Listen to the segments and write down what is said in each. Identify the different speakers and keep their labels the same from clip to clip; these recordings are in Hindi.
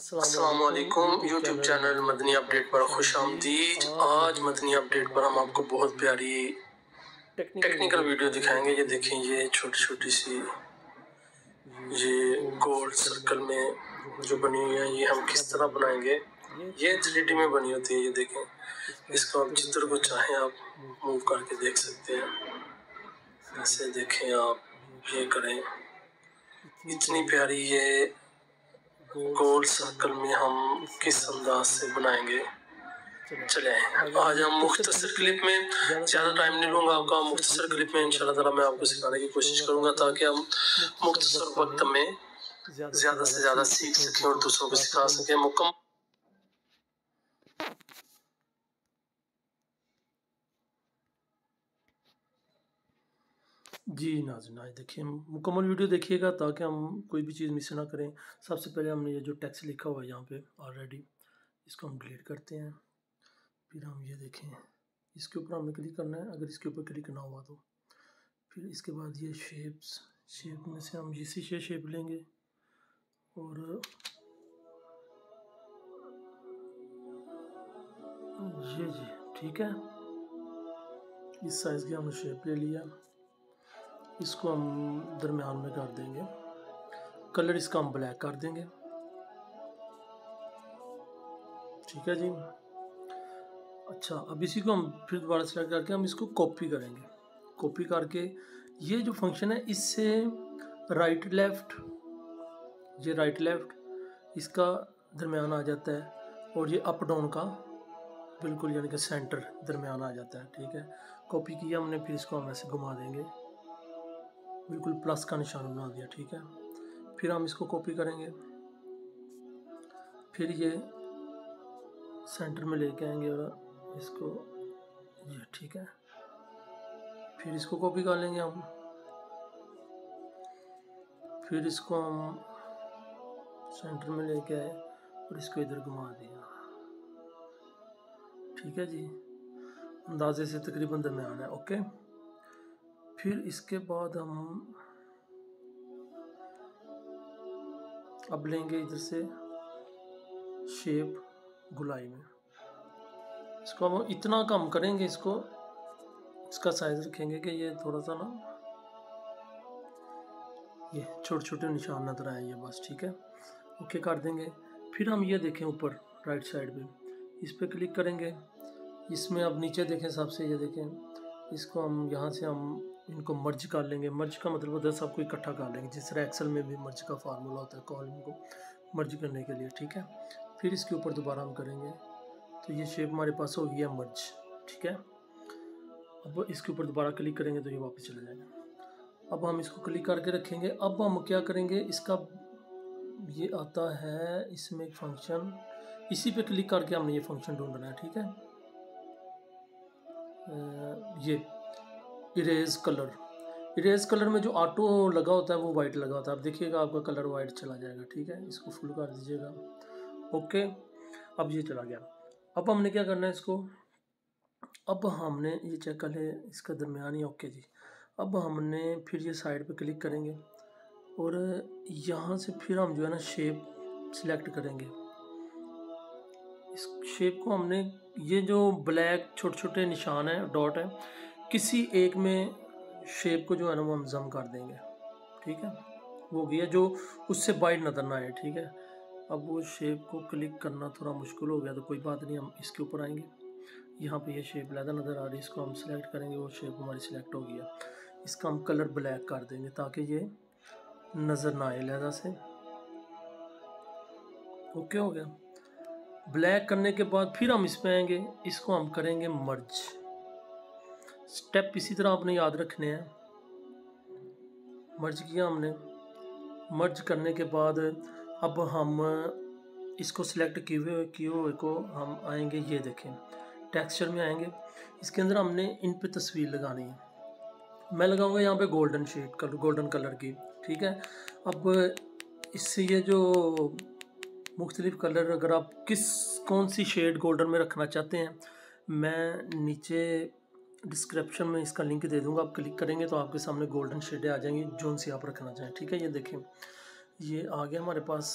Speaker 1: अस्सलाम वालेकुम यूट्यूब चैनल मदनी अपडेट पर खुश आमदीद। आज मदनी अपडेट पर हम आपको बहुत प्यारी टेक्निकल वीडियो दिखाएंगे। ये देखें, ये छोटी छोटी सी ये गोल सर्कल में जो बनी हुई है, ये हम किस तरह बनाएंगे। ये 3D में बनी होती है। ये देखें, इसको आप चित्र को चाहें आप मूव करके देख सकते हैं। ऐसे देखें, आप ये करें, इतनी प्यारी ये गोल सर्कल में हम किस अंदाज से बनाएंगे। चले आज हम मुख्तसर क्लिप में, ज़्यादा टाइम नहीं लूँगा आपका, मुख्तसर क्लिप में इंशाल्लाह ताला मैं आपको सिखाने की कोशिश करूँगा ताकि हम मुख्तसर वक्त में ज़्यादा से ज़्यादा सीख सकें और दूसरों को सिखा सकें। मुकम्मल
Speaker 2: जी नाज़रीन, आज देखिए मुकम्मल वीडियो देखिएगा ताकि हम कोई भी चीज़ मिस ना करें। सबसे पहले हमने ये जो टेक्स्ट लिखा हुआ है यहाँ पे ऑलरेडी, इसको हम डिलीट करते हैं। फिर हम ये देखें, इसके ऊपर हमने क्लिक करना है, अगर इसके ऊपर क्लिक ना हुआ तो। फिर इसके बाद ये शेप में से हम इसी से शेप लेंगे और ये जी ठीक है, इस साइज़ की हमने शेप ले लिया। इसको हम दरमियान में कर देंगे, कलर इसका हम ब्लैक कर देंगे। ठीक है जी। अच्छा, अब इसी को हम फिर दोबारा सेलेक्ट करके हम इसको कॉपी करेंगे। कॉपी करके ये जो फंक्शन है, इससे राइट लेफ्ट इसका दरमियान आ जाता है और ये अप डाउन का बिल्कुल यानी कि सेंटर दरमियान आ जाता है। ठीक है, कॉपी किया हमने, फिर इसको हम ऐसे घुमा देंगे, बिल्कुल प्लस का निशान बना दिया। ठीक है, फिर हम इसको कॉपी करेंगे, फिर ये सेंटर में लेके आएंगे और इसको ये ठीक है, फिर इसको कॉपी कर लेंगे हम, फिर इसको हम सेंटर में लेके आए और इसको इधर घुमा दिया। ठीक है जी, अंदाजे से तकरीबन दरमियान है। ओके, फिर इसके बाद हम अब लेंगे इधर से शेप गुलाई में, इसको हम इतना कम करेंगे, इसका साइज रखेंगे कि ये थोड़ा सा ना ये छोटे छोटे निशान नजर आए ये बस। ठीक है, ओके कर देंगे। फिर हम ये देखें ऊपर राइट साइड पे, इस पर क्लिक करेंगे। इसमें अब नीचे देखें सबसे, ये देखें, इसको हम यहाँ से हम इनको मर्ज कर लेंगे। मर्ज का मतलब होता है सबको इकट्ठा कर लेंगे, जिस तरह एक्सेल में भी मर्ज का फार्मूला होता है कॉलम को मर्ज करने के लिए। ठीक है, फिर इसके ऊपर दोबारा हम करेंगे तो ये शेप हमारे पास हो गया मर्ज। ठीक है, अब इसके ऊपर दोबारा क्लिक करेंगे तो ये वापस चला जाएगा। अब हम इसको क्लिक करके रखेंगे। अब हम क्या करेंगे, इसका ये आता है इसमें एक फंक्शन, इसी पे क्लिक करके हमने ये फंक्शन ढूंढना है। ठीक है, ये इरेज कलर में जो ऑटो लगा होता है वो वाइट लगा होता है। अब देखिएगा आपका कलर वाइट चला जाएगा। ठीक है, इसको फुल कर दीजिएगा। ओके, अब ये चला गया। अब हमने क्या करना है इसको, अब हमने ये चेक कर ले, इसका दरमियानी। ओके जी, अब हमने फिर ये साइड पे क्लिक करेंगे और यहाँ से फिर हम जो है ना शेप सिलेक्ट करेंगे। इस शेप को हमने, ये जो ब्लैक छोटे छोटे निशान है, डॉट है, किसी एक में शेप को जो है ना वो हम जम कर देंगे। ठीक है, वो गया जो उससे वाइड नजर ना आए। ठीक है, अब वो शेप को क्लिक करना थोड़ा मुश्किल हो गया तो कोई बात नहीं, हम इसके ऊपर आएंगे। यहाँ पे ये शेप लैदा नज़र आ रही है, इसको हम सिलेक्ट करेंगे, वो शेप हमारी सिलेक्ट हो गया। इसका हम कलर ब्लैक कर देंगे ताकि ये नज़र ना आए लैदा से। ओके हो गया। ब्लैक करने के बाद फिर हम इस पे आएंगे, इसको हम करेंगे मर्ज। स्टेप इसी तरह आपने याद रखने हैं। मर्ज किया हमने, मर्ज करने के बाद अब हम इसको सिलेक्ट किए हुए को हम आएंगे, ये देखें टेक्सचर में आएंगे, इसके अंदर हमने इन पे तस्वीर लगानी है। मैं लगाऊंगा यहाँ पे गोल्डन कलर की। ठीक है, अब इससे ये जो मुख्तलिफ कलर, अगर आप कौन सी शेड गोल्डन में रखना चाहते हैं, मैं नीचे डिस्क्रिप्शन में इसका लिंक दे दूंगा। आप क्लिक करेंगे तो आपके सामने गोल्डन शेडें आ जाएंगी जो सी आप रखना चाहें। ठीक है, ये देखें, ये आ गया हमारे पास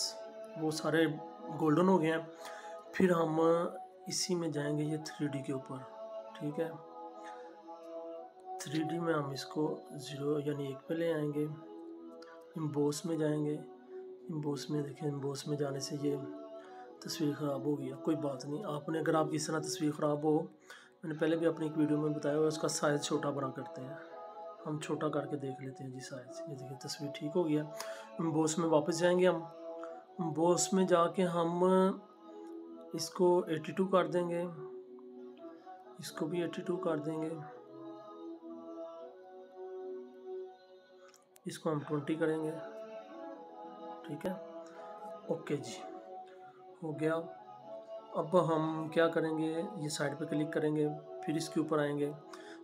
Speaker 2: वो सारे गोल्डन हो गया है। फिर हम इसी में जाएंगे ये 3D के ऊपर, ठीक है। 3D में हम इसको 0 यानी 1 पे ले आएंगे। इम्बोस में जाएंगे, इम्बोस में देखें, इम्बोस में जाने से ये तस्वीर ख़राब हो गया, कोई बात नहीं। आपने अगर आपकी इस तरह तस्वीर ख़राब हो, मैंने पहले भी अपनी एक वीडियो में बताया हुआ, उसका साइज़ छोटा बड़ा करते हैं। हम छोटा करके देख लेते हैं जी साइज़। ये देखिए तस्वीर ठीक हो गया। इम्बोस में वापस जाएंगे हम। इम्बोस में जाके हम इसको 82 कर देंगे, इसको भी 82 कर देंगे, इसको हम 20 करेंगे, ठीक है। ओके जी, हो गया। अब हम क्या करेंगे, ये साइड पे क्लिक करेंगे, फिर इसके ऊपर आएंगे।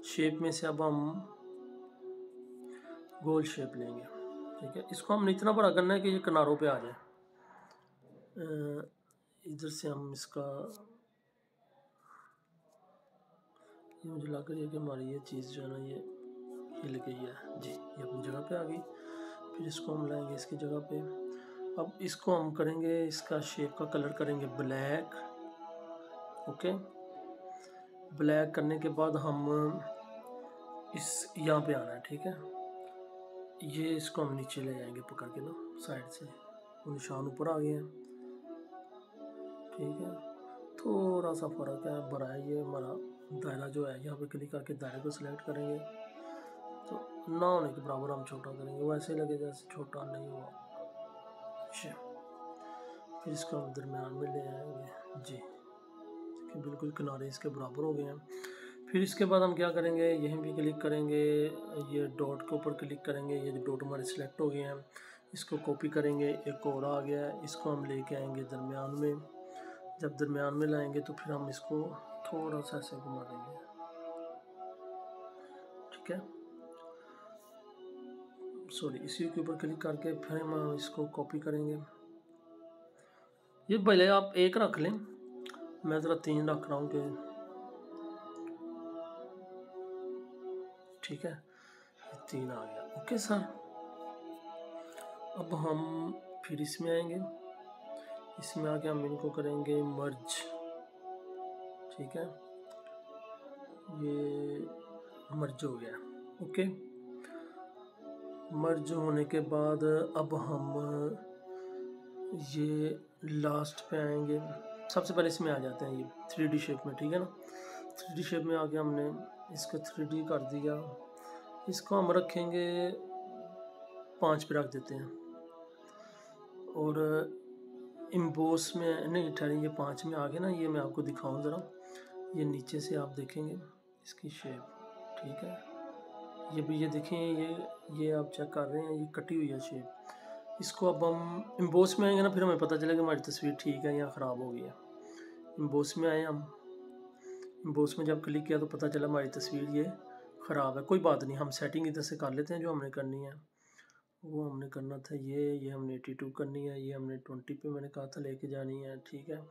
Speaker 2: शेप में से अब हम गोल शेप लेंगे, ठीक है। इसको हमने इतना बड़ा करना है कि ये किनारों पे आ जाए। इधर से हम इसका, ये मुझे लग रही है कि हमारी ये चीज़ जो है ना ये हिल गई है जी, ये अपनी जगह पे आ गई। फिर इसको हम लाएंगे इसकी जगह पे। अब इसको हम करेंगे, इसका शेप का कलर करेंगे ब्लैक, ओके। ब्लैक करने के बाद हम इस यहाँ पे आना है, ठीक है। ये इसको हम नीचे ले जाएंगे पकड़ के ना साइड से, वो निशान ऊपर आ गए हैं, ठीक है। थोड़ा सा फ़र्क है, बड़ा है ये हमारा दायरा जो है। यहाँ पे क्लिक करके दायरे को सिलेक्ट करेंगे, तो ना होने के बराबर हम छोटा करेंगे, वो ऐसे लगे जैसे छोटा नहीं हुआ। अच्छा, फिर इसको हम दरम्यान में ले आएंगे जी, देखिए बिल्कुल किनारे इसके बराबर हो गए हैं। फिर इसके बाद हम क्या करेंगे, यहीं भी क्लिक करेंगे, ये डॉट के ऊपर क्लिक करेंगे, ये डॉट हमारे सिलेक्ट हो गए हैं। इसको कॉपी करेंगे, एक और आ गया है, इसको हम लेके आएंगे दरमियान में। जब दरमियान में लाएंगे तो फिर हम इसको थोड़ा सा ऐसे घुमा देंगे, ठीक है। सॉरी, इसी के ऊपर क्लिक करके फिर हम इसको कॉपी करेंगे। ये पहले आप एक रख लें, मैं ज़रा 3 रख रहा हूँ कि, ठीक है, 3 आ गया, ओके सर। अब हम फिर इसमें आएंगे, इसमें आके हम इनको करेंगे मर्ज, ठीक है। ये मर्ज हो गया, ओके। मर्ज होने के बाद अब हम ये लास्ट पे आएंगे। सबसे पहले इसमें आ जाते हैं ये 3D शेप में, ठीक है ना। 3D शेप में आके हमने इसको 3D कर दिया। इसको हम रखेंगे 5 पे रख देते हैं, और इम्बोस में नहीं ठहरे, ये 5 में आ गए ना। ये मैं आपको दिखाऊं ज़रा, ये नीचे से आप देखेंगे इसकी शेप, ठीक है। ये भी ये देखें, ये आप चेक कर रहे हैं, ये कटी हुई है शेप। इसको अब हम इम्बोस में आएंगे ना, फिर हमें पता चलेगा हमारी तस्वीर ठीक है या ख़राब हो गई है। इम्बोस में आए हम, इम्बोस में जब क्लिक किया तो पता चला हमारी तस्वीर ये ख़राब है। कोई बात नहीं, हम सेटिंग इधर से कर लेते हैं जो हमने करनी है। वो हमने करना था ये हमने 82 करनी है, ये हमने 20 पे मैंने कहा था लेके जानी है, ठीक है।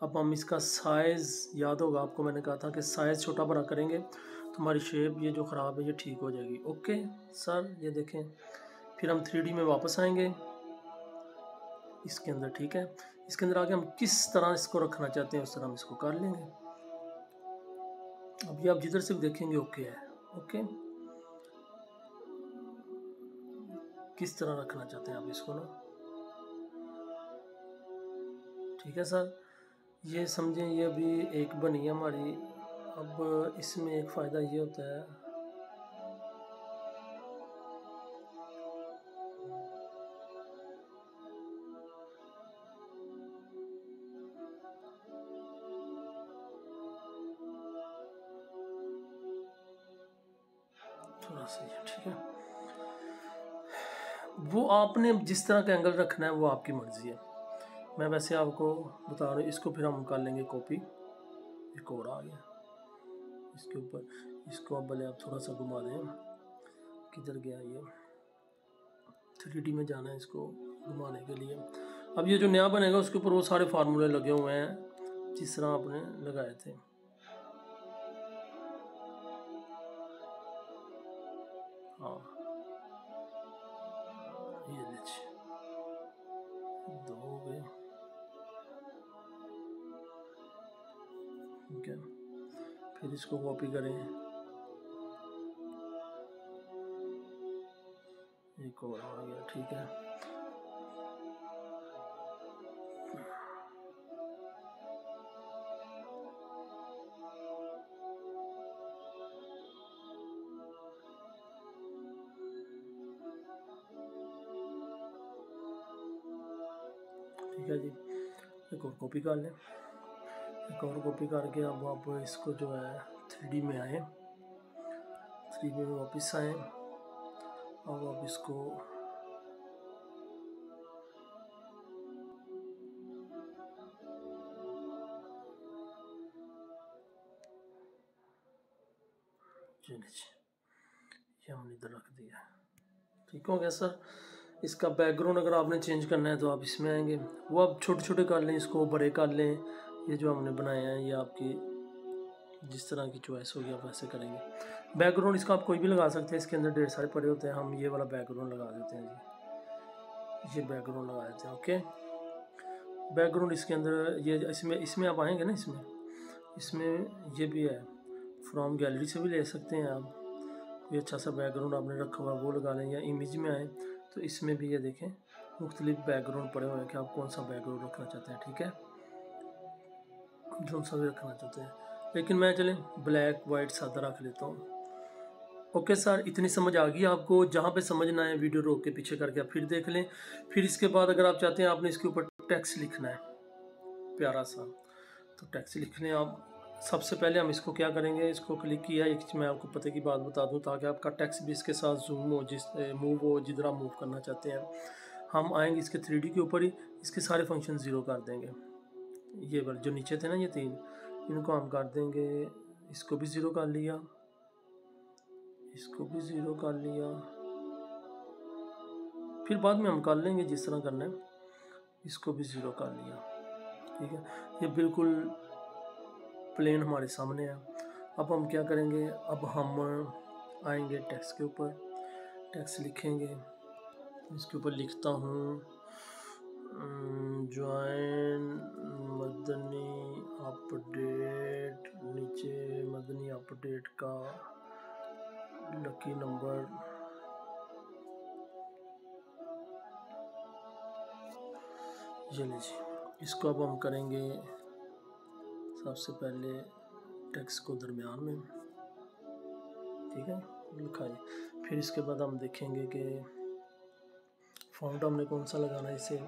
Speaker 2: अब हम इसका साइज़, याद होगा आपको मैंने कहा था कि साइज़ छोटा बड़ा करेंगे तो हमारी शेप ये जो ख़राब है ये ठीक हो जाएगी, ओके सर। ये देखें, फिर हम 3D में वापस आएंगे इसके अंदर, ठीक है। इसके अंदर आके हम किस तरह इसको रखना चाहते हैं उस तरह हम इसको कर लेंगे। अब ये आप जिधर से देखेंगे ओके है, ओके। किस तरह रखना चाहते हैं आप इसको ना, ठीक है सर। ये समझें, ये अभी एक बनी है हमारी। अब इसमें एक फ़ायदा ये होता है, थोड़ा सा ये, ठीक है। वो आपने जिस तरह का एंगल रखना है वो आपकी मर्ज़ी है, मैं वैसे आपको बता रहा हूँ। इसको फिर हम कर लेंगे कॉपी, एक और आ गया इसके ऊपर। इसको अब भले आप थोड़ा सा घुमा दें, किधर गया ये, 3D में जाना है इसको घुमाने के लिए। अब ये जो नया बनेगा उसके ऊपर वो सारे फार्मूले लगे हुए हैं जिस तरह आपने लगाए थे। हाँ, ये लीजिए, 2 हो गए, ठीक है। फिर इसको कॉपी करें, एक और आ गया, ठीक है। ठीक है जी, एक और कॉपी कर लें, एक और कॉपी करके अब आप इसको जो है 3D में आए, 3D में वापस आए। अब आप इसको चलिए ये हमने इधर रख दिया, ठीक हो गया सर। इसका बैकग्राउंड अगर आपने चेंज करना है तो आप इसमें आएंगे, वो आप छोटे छोटे कर लें, इसको बड़े कर लें। ये जो हमने बनाए हैं ये आपकी जिस तरह की चॉइस होगी आप वैसे करेंगे। बैकग्राउंड इसका आप कोई भी लगा सकते हैं, इसके अंदर ढेर सारे पड़े होते हैं। हम ये वाला बैकग्राउंड लगा देते हैं जी, ये बैकग्राउंड लगा देते हैं। ओके, बैकग्राउंड इसके अंदर ये इसमें आप आएंगे ना, इसमें ये भी है, फ्रॉम गैलरी से भी ले सकते हैं आप। कोई अच्छा सा बैकग्राउंड आपने रखा हुआ वो लगा लें, या इमेज में आए तो इसमें भी ये देखें मुख्तलिफ बैकग्राउंड पड़े हुए हैं कि आप कौन सा बैकग्राउंड रखना चाहते हैं। ठीक है, जो सा भी रखना चाहते हैं, लेकिन मैं चले ब्लैक वाइट सादा रख लेता हूँ। ओके सर, इतनी समझ आ गई आपको? जहाँ पे समझ ना आए वीडियो रोक के पीछे करके आप फिर देख लें। फिर इसके बाद अगर आप चाहते हैं आपने इसके ऊपर टेक्स्ट लिखना है प्यारा सा, तो टेक्स्ट लिख लें आप। सबसे पहले हम इसको क्या करेंगे, इसको क्लिक किया, एक मैं आपको पते की बात बता दूं ताकि आपका टेक्स्ट भी इसके साथ जूम हो, मूव हो जिधर आप मूव करना चाहते हैं। हम आएंगे इसके 3D के ऊपर ही, इसके सारे फंक्शन ज़ीरो कर देंगे। ये वाले जो नीचे थे ना, ये 3, इनको हम कर देंगे, इसको भी ज़ीरो कर लिया, इसको भी ज़ीरो कर लिया। फिर बाद में हम कर लेंगे जिस तरह करना है, इसको भी ज़ीरो कर लिया। ठीक है, ये बिल्कुल प्लेन हमारे सामने है। अब हम क्या करेंगे, अब हम आएंगे टेक्स्ट के ऊपर, टेक्स्ट लिखेंगे। इसके ऊपर लिखता हूँ ज्वाइन मदनी अपडेट, नीचे मदनी अपडेट का लकी नंबर ये लीजिए। इसको अब हम करेंगे सबसे पहले टेक्स्ट को दरमियान में, ठीक है, लिखा है। फिर इसके बाद हम देखेंगे कि फ़ॉन्ट हमने कौन सा लगाना है। इसे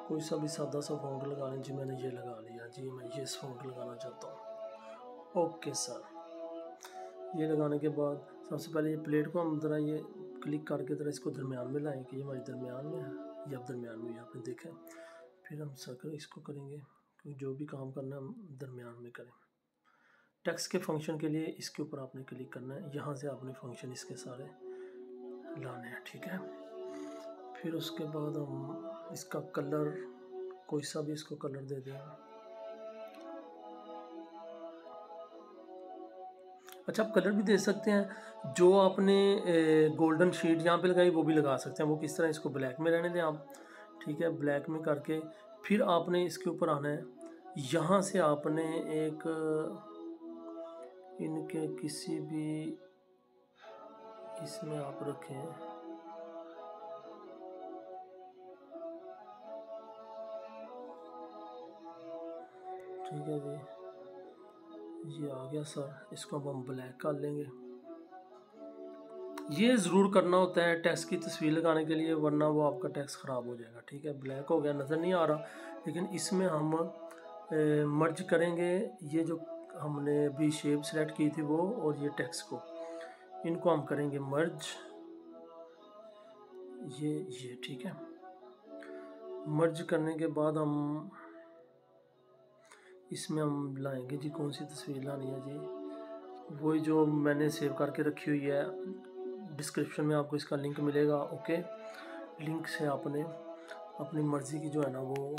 Speaker 2: कोई सा भी सादा सा फ़ॉन्ट लगा लें जी। मैंने ये लगा लिया जी, मैं ये फ़ॉन्ट लगाना चाहता हूँ। ओके सर, ये लगाने के बाद सबसे पहले ये प्लेट को हम ज़रा ये क्लिक करके ज़रा इसको दरमियान में लाएँ कि ये हमारे दरमियान में है। ये अब दरमियान में आपने देखा। फिर हम सर्कल इसको करेंगे, क्योंकि जो भी काम करना है हम दरमियान में करें। टेक्स्ट के फंक्शन के लिए इसके ऊपर आपने क्लिक करना है, यहाँ से आपने फंक्शन इसके सारे लाने हैं। ठीक है, फिर उसके बाद हम इसका कलर कोई सा भी इसको कलर दे दें। अच्छा, आप कलर भी दे सकते हैं, जो आपने गोल्डन शीट यहाँ पे लगाई वो भी लगा सकते हैं। वो किस तरह, इसको ब्लैक में रहने दें आप। ठीक है, ब्लैक में करके फिर आपने इसके ऊपर आना है, यहाँ से आपने एक इनके किसी भी इसमें आप रखें, ठीक है जी, ये आ गया सर। इसको अब हम ब्लैक कर लेंगे। ये ज़रूर करना होता है टेक्स्ट की तस्वीर लगाने के लिए, वरना वो आपका टेक्स्ट ख़राब हो जाएगा। ठीक है, ब्लैक हो गया, नज़र नहीं आ रहा, लेकिन इसमें हम मर्ज करेंगे ये जो हमने अभी शेप सेलेक्ट की थी वो, और ये टेक्स्ट को, इनको हम करेंगे मर्ज। ये ठीक है, मर्ज करने के बाद हम इसमें हम लाएंगे जी, कौन सी तस्वीर लानी है जी, वही जो मैंने सेव करके रखी हुई है। डिस्क्रिप्शन में आपको इसका लिंक मिलेगा। ओके, लिंक से आपने अपनी मर्ज़ी की जो है ना वो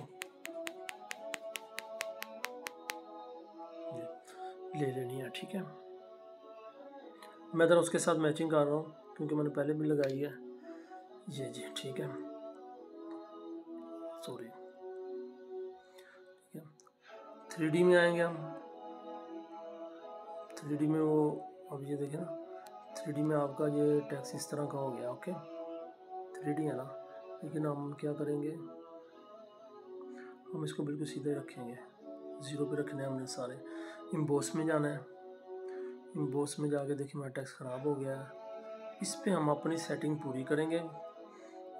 Speaker 2: ले लेनी है। ठीक है, मैं ज़रा उसके साथ मैचिंग कर रहा हूँ क्योंकि मैंने पहले भी लगाई है ये जी। ठीक है, सॉरी। ठीक है, 3D में आएंगे हम, 3D में वो, अब ये देखें ना 3D में आपका ये टेक्स्ट इस तरह का हो गया। ओके 3D है ना, लेकिन हम क्या करेंगे, हम इसको बिल्कुल सीधे रखेंगे, 0 पे रखने हैं हमने सारे। इम्बोस में जाना है, इम्बोस में जाके देखिए मेरा टेक्स्ट ख़राब हो गया है। इस पे हम अपनी सेटिंग पूरी करेंगे।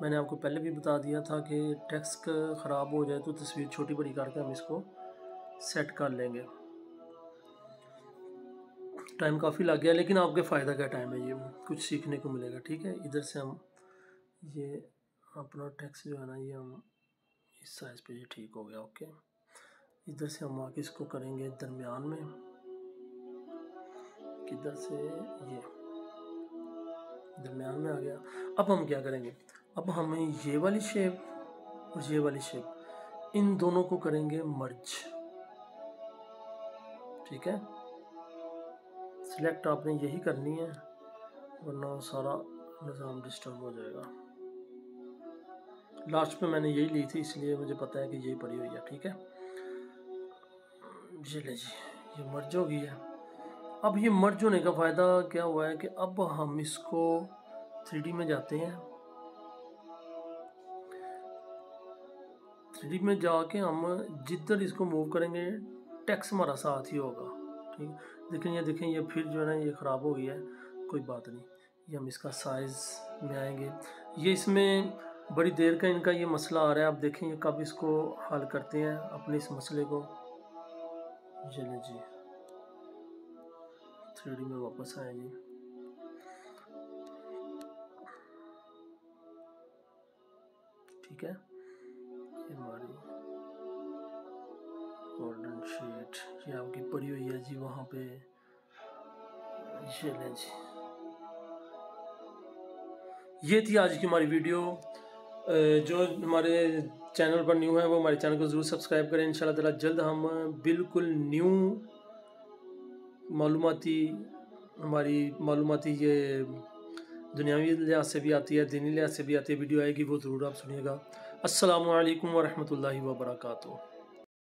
Speaker 2: मैंने आपको पहले भी बता दिया था कि टेक्स्ट ख़राब हो जाए तो तस्वीर छोटी बड़ी करके हम इसको सेट कर लेंगे। टाइम काफ़ी लग गया, लेकिन आपके फ़ायदा का टाइम है, ये कुछ सीखने को मिलेगा। ठीक है, इधर से हम ये अपना टेक्स्ट जो है ना, ये हम इस साइज़ पे, ये ठीक हो गया। ओके, इधर से हम आके इसको करेंगे दरमियान में, किधर से ये दरमियान में आ गया। अब हम क्या करेंगे, अब हमें ये वाली शेप और ये वाली शेप, इन दोनों को करेंगे मर्ज। ठीक है, सिलेक्ट आपने यही करनी है, वरना सारा निज़ाम डिस्टर्ब हो जाएगा। लास्ट पे मैंने यही ली थी, इसलिए मुझे पता है कि यही पड़ी हुई है। ठीक है, ये ले जी, ये मर्ज हो गई है। अब ये मर्ज होने का फ़ायदा क्या हुआ है कि अब हम इसको 3D में जाते हैं, 3D में जाके हम जिधर इसको मूव करेंगे टेक्स्ट हमारा साथ ही होगा। ठीक, लेकिन ये देखें, ये फिर जो है ना ये ख़राब हो गई है, कोई बात नहीं, ये हम इसका साइज़ में आएंगे। ये इसमें बड़ी देर का इनका ये मसला आ रहा है, आप देखें ये कब इसको हल करते हैं अपने इस मसले को। चलिए जी, 3D में वापस आए जी। ठीक है, ये हमारी गोल्डन शीट ये आपकी पड़ी हुई है जी वहाँ पे। चलिए जी, ये थी आज की हमारी वीडियो। जो हमारे चैनल पर न्यू है वो हमारे चैनल को ज़रूर सब्सक्राइब करें। इंशाल्लाह ताला जल्द हम बिल्कुल न्यू मालूमाती ये दुनियावी लिहाज से भी आती है, दीनी लिहाज से भी आती है वीडियो आएगी, वो ज़रूर आप सुनिएगा। अस्सलामु अलैकुम व रहमतुल्लाहि व बरकातुहू।